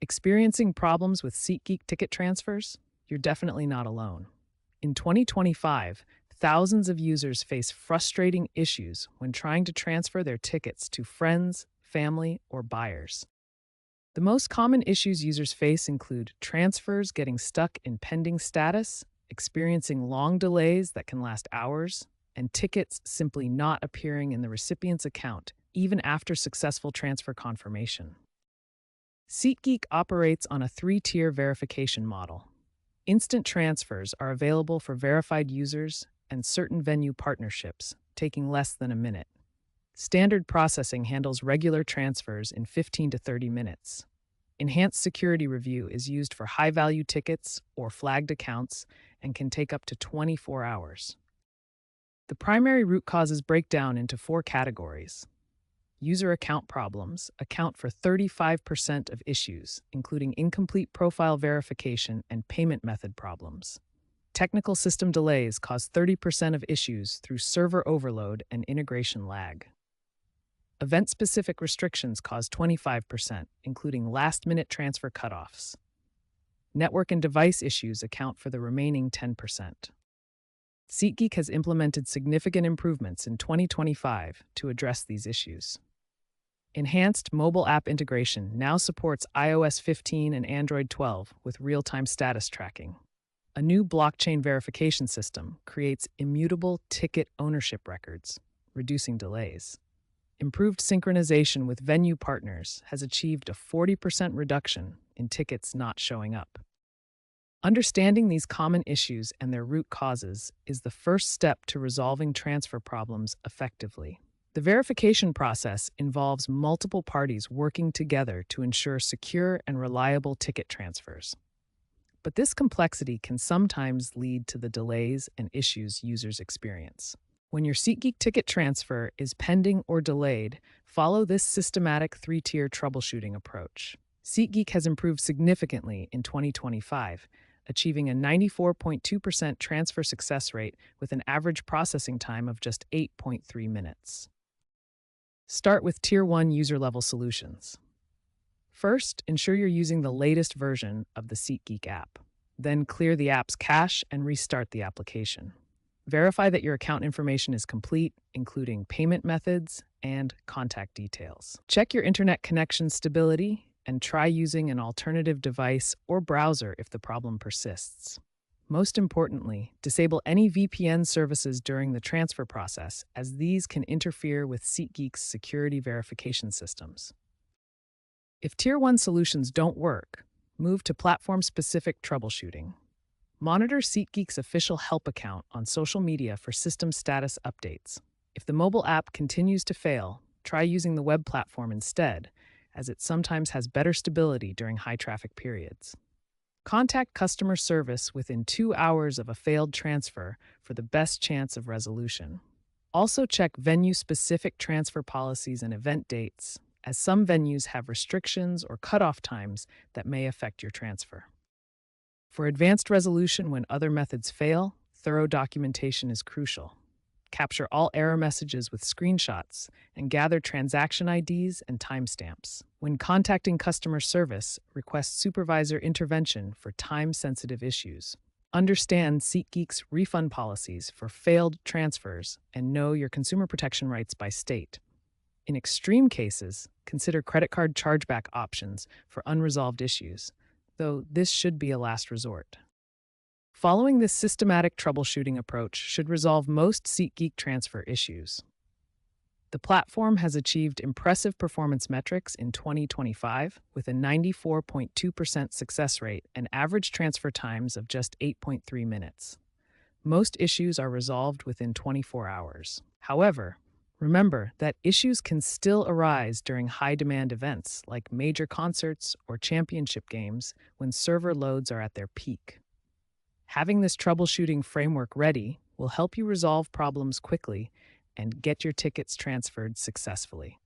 Experiencing problems with SeatGeek ticket transfers? You're definitely not alone. In 2025, thousands of users face frustrating issues when trying to transfer their tickets to friends, family, or buyers. The most common issues users face include transfers getting stuck in pending status, experiencing long delays that can last hours, and tickets simply not appearing in the recipient's account even after successful transfer confirmation. SeatGeek operates on a three-tier verification model. Instant transfers are available for verified users and certain venue partnerships, taking less than a minute. Standard processing handles regular transfers in 15 to 30 minutes. Enhanced security review is used for high-value tickets or flagged accounts and can take up to 24 hours. The primary root causes break down into four categories. User account problems account for 35% of issues, including incomplete profile verification and payment method problems. Technical system delays cause 30% of issues through server overload and integration lag. Event-specific restrictions cause 25%, including last-minute transfer cutoffs. Network and device issues account for the remaining 10%. SeatGeek has implemented significant improvements in 2025 to address these issues. Enhanced mobile app integration now supports iOS 15 and Android 12 with real-time status tracking. A new blockchain verification system creates immutable ticket ownership records, reducing delays. Improved synchronization with venue partners has achieved a 40% reduction in tickets not showing up. Understanding these common issues and their root causes is the first step to resolving transfer problems effectively. The verification process involves multiple parties working together to ensure secure and reliable ticket transfers. But this complexity can sometimes lead to the delays and issues users experience. When your SeatGeek ticket transfer is pending or delayed, follow this systematic three-tier troubleshooting approach. SeatGeek has improved significantly in 2025, achieving a 94.2% transfer success rate with an average processing time of just 8.3 minutes. Start with Tier 1 user-level solutions. First, ensure you're using the latest version of the SeatGeek app. Then clear the app's cache and restart the application. Verify that your account information is complete, including payment methods and contact details. Check your internet connection stability and try using an alternative device or browser if the problem persists. Most importantly, disable any VPN services during the transfer process, as these can interfere with SeatGeek's security verification systems. If Tier 1 solutions don't work, move to platform-specific troubleshooting. Monitor SeatGeek's official help account on social media for system status updates. If the mobile app continues to fail, try using the web platform instead, as it sometimes has better stability during high-traffic periods. Contact customer service within 2 hours of a failed transfer for the best chance of resolution. Also check venue-specific transfer policies and event dates, as some venues have restrictions or cutoff times that may affect your transfer. For advanced resolution when other methods fail, thorough documentation is crucial. Capture all error messages with screenshots and gather transaction IDs and timestamps. When contacting customer service, request supervisor intervention for time-sensitive issues. Understand SeatGeek's refund policies for failed transfers and know your consumer protection rights by state. In extreme cases, consider credit card chargeback options for unresolved issues, though this should be a last resort. Following this systematic troubleshooting approach should resolve most SeatGeek transfer issues. The platform has achieved impressive performance metrics in 2025 with a 94.2% success rate and average transfer times of just 8.3 minutes. Most issues are resolved within 24 hours. However, remember that issues can still arise during high-demand events like major concerts or championship games when server loads are at their peak. Having this troubleshooting framework ready will help you resolve problems quickly and get your tickets transferred successfully.